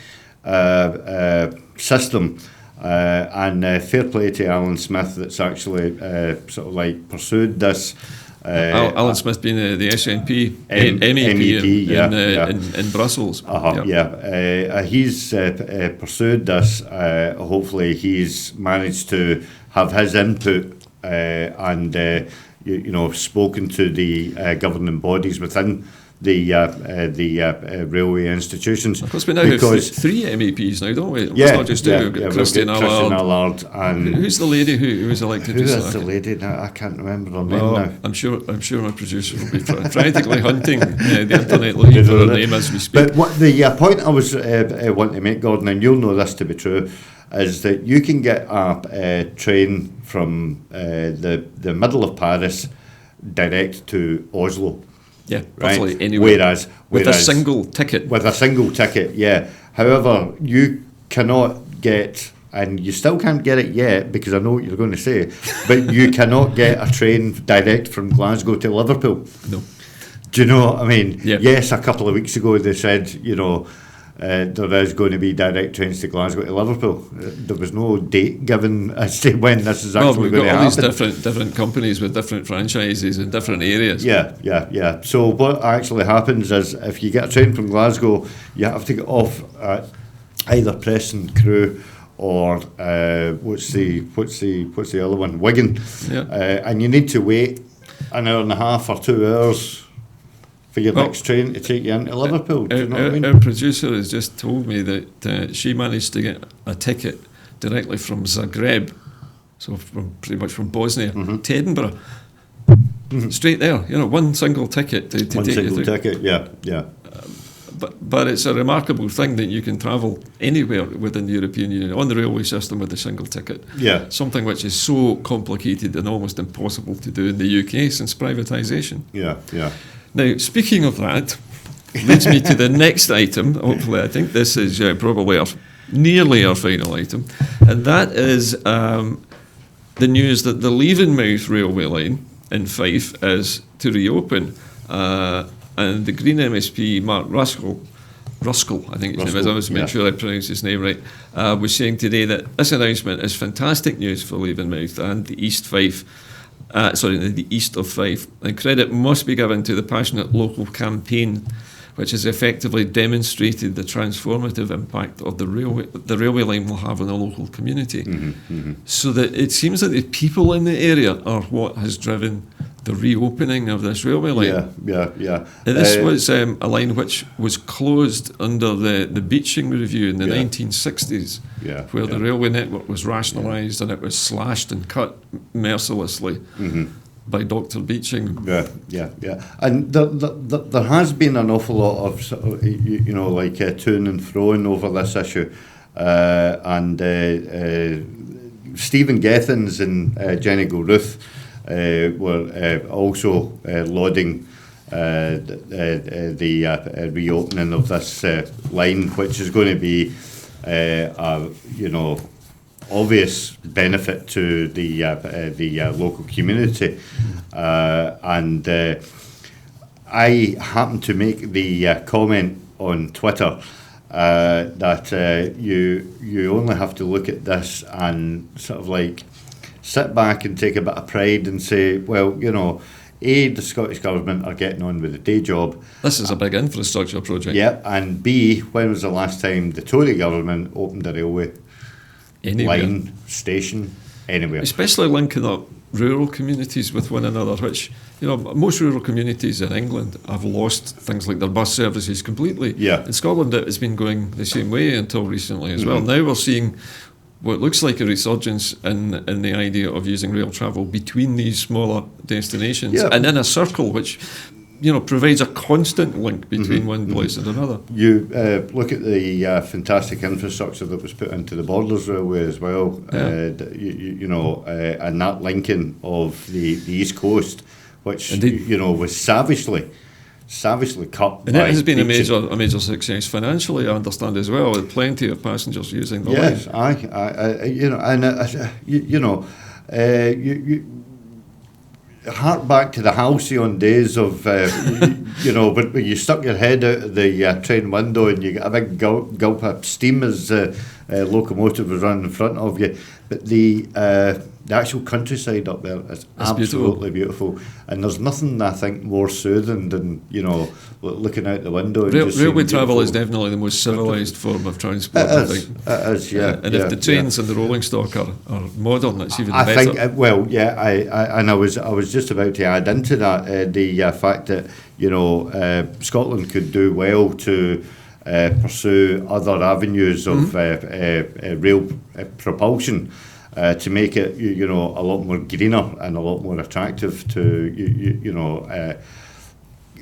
system, and fair play to Alan Smith that's actually sort of like pursued this. Alan Smith being the SNP MEP in Brussels. He's pursued this. Hopefully he's managed to have his input and spoken to the governing bodies within the railway institutions. Of course, we now have three MEPs now, don't we? It's not just two. We've got Christian Allard. And who's the lady who was elected? Who is the lady? Now, I can't remember her name now. I'm sure my producer will be frantically hunting the internet looking for her name as we speak. But the point I was wanting to make, Gordon, and you'll know this to be true, is that you can get a train from the middle of Paris direct to Oslo. Yeah, right. Anywhere. With a single ticket. With a single ticket, yeah. However, you cannot get, and you still can't get it yet, because I know what you're going to say, but you cannot get a train direct from Glasgow to Liverpool. No. Do you know what I mean? Yeah. Yes, a couple of weeks ago they said, there is going to be direct trains to Glasgow to Liverpool. There was no date given as to when this is actually going to happen. We've got all these different companies with different franchises in different areas. Yeah. So what actually happens is, if you get a train from Glasgow, you have to get off at either Preston Crew or what's the other one? Wigan. Yeah. And you need to wait an hour and a half or 2 hours for your next train to take you into Liverpool. Do you know what I mean? Our producer has just told me that she managed to get a ticket directly from Zagreb, so pretty much from Bosnia, to Edinburgh. Straight there, one single ticket to take you through. One single ticket, yeah. But it's a remarkable thing that you can travel anywhere within the European Union on the railway system with a single ticket. Yeah. Something which is so complicated and almost impossible to do in the UK since privatisation. Yeah. Now, speaking of that, leads me to the next item. Hopefully, I think this is probably nearly our final item, and that is the news that the Leavenmouth railway line in Fife is to reopen, and the Green MSP Mark Ruskell, I think his name is, I must make sure I pronounce his name right, was saying today that this announcement is fantastic news for Leavenmouth and the East of Fife, and credit must be given to the passionate local campaign, which has effectively demonstrated the transformative impact of the railway line will have on the local community. So that it seems that the people in the area are what has driven the reopening of this railway line. Yeah. And this was a line which was closed under the Beeching Review in the 1960s, where the railway network was rationalised and it was slashed and cut mercilessly by Dr. Beeching. Yeah. And there has been an awful lot of, to and fro over this issue. and Stephen Gethins and Jenny Gilruth were also lauding the reopening of this line, which is going to be obvious benefit to the local community, and I happened to make the comment on Twitter that you only have to look at this and sort of like sit back and take a bit of pride and say, well, A, the Scottish Government are getting on with the day job. This is a big infrastructure project. Yeah, and B, when was the last time the Tory Government opened a railway line, station, anywhere? Especially linking up rural communities with one another, which, most rural communities in England have lost things like their bus services completely. Yeah. In Scotland, it has been going the same way until recently as well. Now we're seeing what looks like a resurgence in the idea of using rail travel between these smaller destinations and in a circle which provides a constant link between one place and another. You look at the fantastic infrastructure that was put into the Borders Railway as well, and that linking of the East Coast, which was savagely cut. And it has been a major success financially, I understand as well. With plenty of passengers using the line. You hark back to the halcyon days of, but when you stuck your head out of the train window and you get a big gulp of steam as the locomotive was running in front of you. But the actual countryside up there is absolutely beautiful. And there's nothing, I think, more soothing than, looking out the window. And railway travel is definitely the most civilised form of transport, I think. It is, yeah. And if the trains and the rolling stock are modern, it's even better. I think, I was just about to add into that the fact that, Scotland could do well to pursue other avenues of rail propulsion to make it, a lot more greener and a lot more attractive to,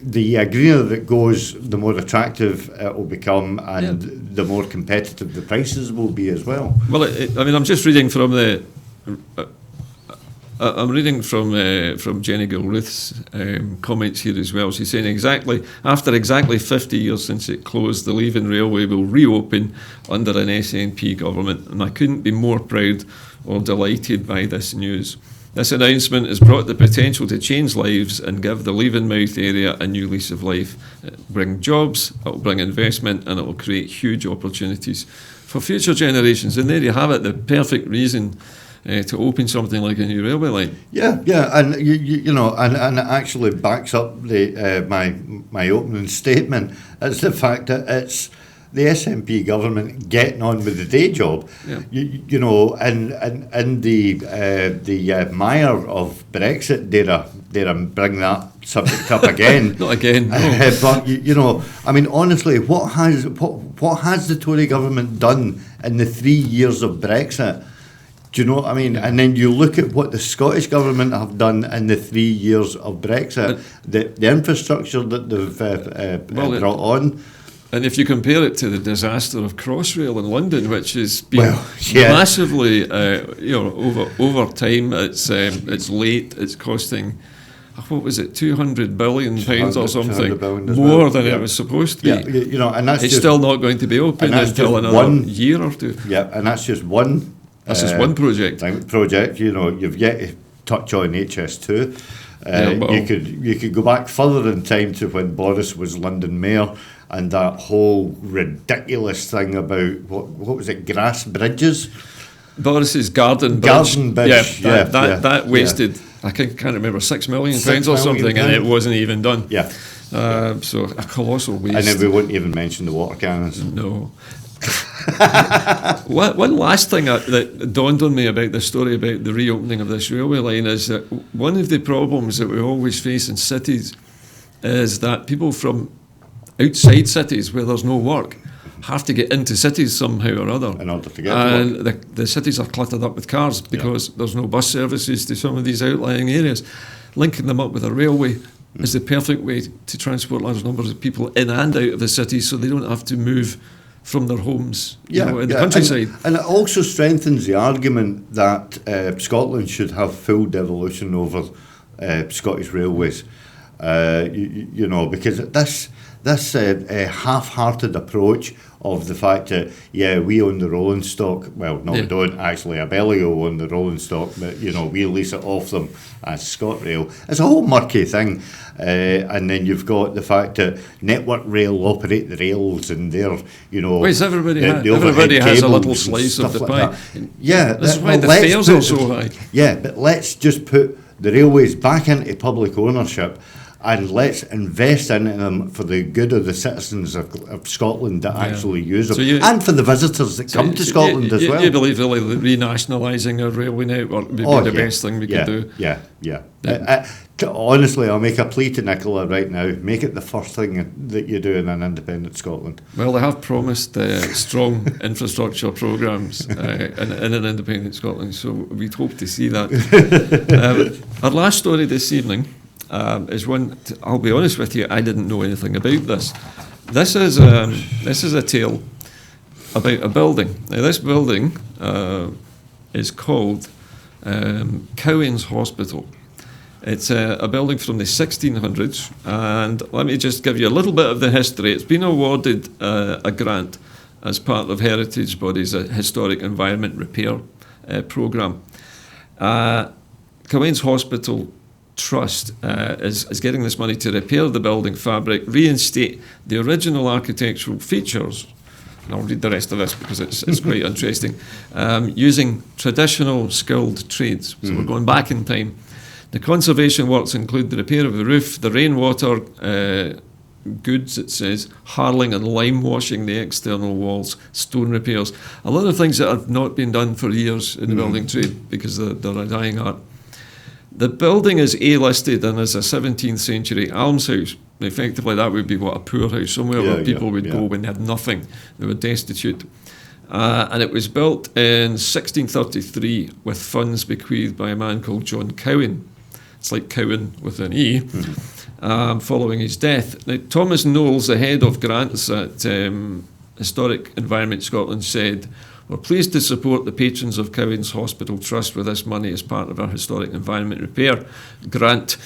the greener it goes, the more attractive it will become, and the more competitive the prices will be as well. Well, I'm just reading from the... I'm reading from Jenny Gilruth's comments here as well. She's saying after exactly 50 years since it closed, the Leaving Railway will reopen under an SNP government, and I couldn't be more proud or delighted by this news. This announcement has brought the potential to change lives and give the Leaving-Mouth area a new lease of life. It will bring jobs, it will bring investment, and it will create huge opportunities for future generations. And there you have it, the perfect reason to open something like a new railway line. Yeah, and and it actually backs up the my opening statement. It's the fact that it's the SNP government getting on with the day job. Yeah. And the mire of Brexit, dare I bring that subject up again? Not again. No. But honestly, what has the Tory government done in the 3 years of Brexit? Do you know what I mean? And then you look at what the Scottish Government have done in the 3 years of Brexit, the infrastructure that they've brought on. And if you compare it to the disaster of Crossrail in London, which has been massively, over time, it's late, it's costing, what was it, £200 billion or something, more than it was supposed to be. And that's it's still not going to be open until another year or two. Yeah, and that's just one. This is one project. You've yet to touch on HS2. You could go back further in time to when Boris was London Mayor, and that whole ridiculous thing about what was it, grass bridges? Boris's garden bridge. That wasted. I can't remember, £6 million or something, and it wasn't even done. Yeah. So a colossal waste. And then we wouldn't even mention the water cannons. No. One last thing that dawned on me about the story about the reopening of this railway line is that one of the problems that we always face in cities is that people from outside cities where there's no work have to get into cities somehow or other. In order to get to work. And the cities are cluttered up with cars because there's no bus services to some of these outlying areas. Linking them up with a railway is the perfect way to transport large numbers of people in and out of the city so they don't have to move from their homes, in the countryside. And it also strengthens the argument that Scotland should have full devolution over Scottish Railways. Because this half-hearted approach of the fact that, we own the rolling stock. Well, no, we don't actually. Abellio own the rolling stock, but, we lease it off them as ScotRail. It's a whole murky thing. And then you've got the fact that Network Rail operate the rails and they're, everybody has a little slice of the pie. This is why the fares are so high. Yeah, but let's just put the railways back into public ownership, and let's invest in them for the good of the citizens of Scotland that actually use them, and for the visitors that come to Scotland as well. You believe really renationalising our railway network would be the best thing we could do? Yeah. Honestly, I'll make a plea to Nicola right now. Make it the first thing that you do in an independent Scotland. Well, they have promised strong infrastructure programmes in an independent Scotland, so we'd hope to see that. Our last story this evening is one. I'll be honest with you, I didn't know anything about this. This is a tale about a building. Now, this building is called Cowan's Hospital. It's a building from the 1600s, and let me just give you a little bit of the history. It's been awarded a grant as part of Heritage Body's Historic Environment Repair programme. Cowan's Hospital Trust is getting this money to repair the building fabric, reinstate the original architectural features, and I'll read the rest of this because it's quite interesting, using traditional skilled trades. So we're going back in time. The conservation works include the repair of the roof, the rainwater goods, it says, harling and lime washing the external walls, stone repairs. A lot of things that have not been done for years in the building trade because they're a dying art. The building is A-listed and is a 17th century almshouse. Effectively, that would be a poorhouse, somewhere where people would go when they had nothing. They were destitute. And it was built in 1633 with funds bequeathed by a man called John Cowan. It's like Cowan with an E, following his death. Now, Thomas Knowles, the head of grants at Historic Environment Scotland, said, "We're pleased to support the patrons of Cowan's Hospital Trust with this money as part of our Historic Environment Repair grant.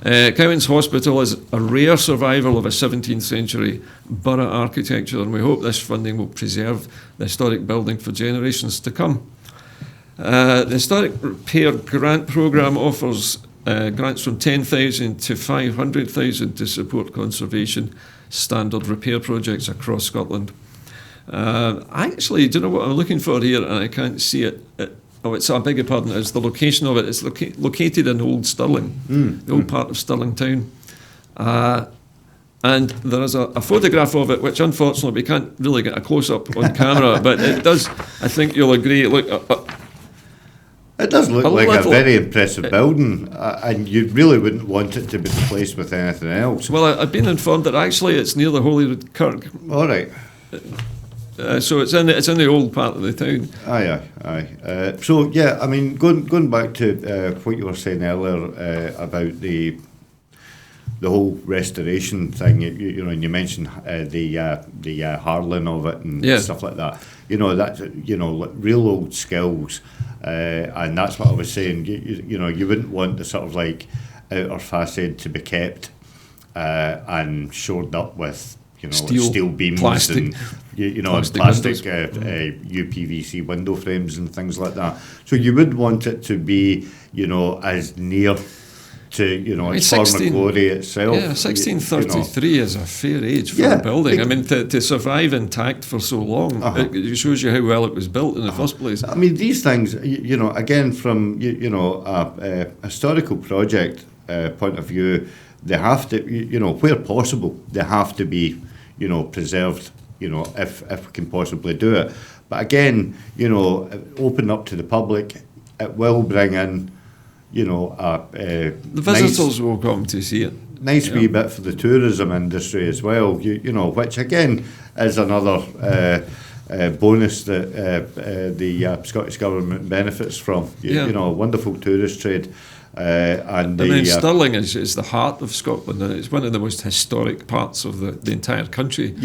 Cowan's Hospital is a rare survival of a 17th century borough architecture, and we hope this funding will preserve the historic building for generations to come." The Historic Repair Grant Programme offers grants from 10,000 to 500,000 to support conservation standard repair projects across Scotland. Actually, do you know what I'm looking for here? And I can't see it. I beg your pardon, it's the location of it. It's located in Old Stirling, the old part of Stirling town. And there is a photograph of it, which unfortunately we can't really get a close-up on camera, but it does, I think you'll agree, it does look like a very impressive building, and you really wouldn't want it to be replaced with anything else. Well, I've been informed that actually it's near the Holyrood Kirk. All right. So it's in the old part of the town. Aye. So I mean, going back to what you were saying earlier about the whole restoration thing, and you mentioned the harling of it and stuff like that. That's real old skills, and that's what I was saying. You wouldn't want the sort of like outer facade to be kept and shored up with steel beams, plastic, and plastic UPVC window frames and things like that. So you would want it to be as near to its former glory itself. Yeah, 1633 is a fair age for a building. I mean, to survive intact for so long, it shows you how well it was built in the first place. I mean, these things, again, from a historical project point of view, they have to, where possible, they have to be, preserved, if we can possibly do it. But again, open up to the public, it will bring in, the visitors will come to see it. Nice wee bit for the tourism industry as well, which again is another bonus that the Scottish Government benefits from. Wonderful tourist trade. And then Stirling is the heart of Scotland, and it's one of the most historic parts of the entire country.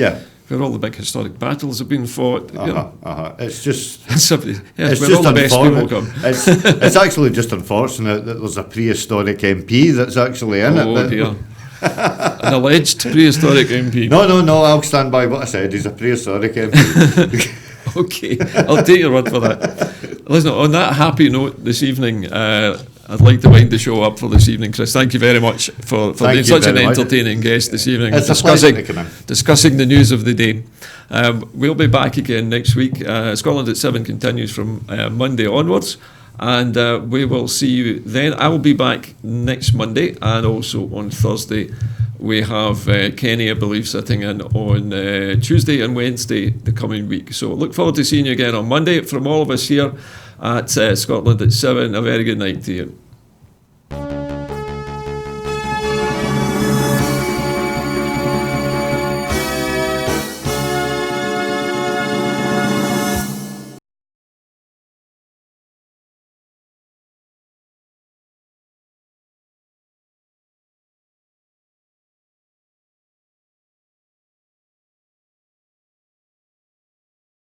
where all the big historic battles have been fought. You know. It's just Yes, it's where just all the best people unfortunate. come. It's actually just unfortunate that there's a prehistoric MP that's actually in it. Oh dear. An alleged prehistoric MP. No, I'll stand by what I said. He's a prehistoric MP. Okay, I'll take your word for that. Listen, on that happy note this evening, I'd like to wind the show up for this evening. Chris, thank you very much for being such an entertaining guest this evening. It's a pleasure to come in. Discussing the news of the day. We'll be back again next week. Scotland at 7 continues from Monday onwards. And we will see you then. I will be back next Monday, and also on Thursday we have Kenny, I believe, sitting in on Tuesday and Wednesday the coming week. So look forward to seeing you again on Monday. From all of us here at Scotland at 7, a very good night to you.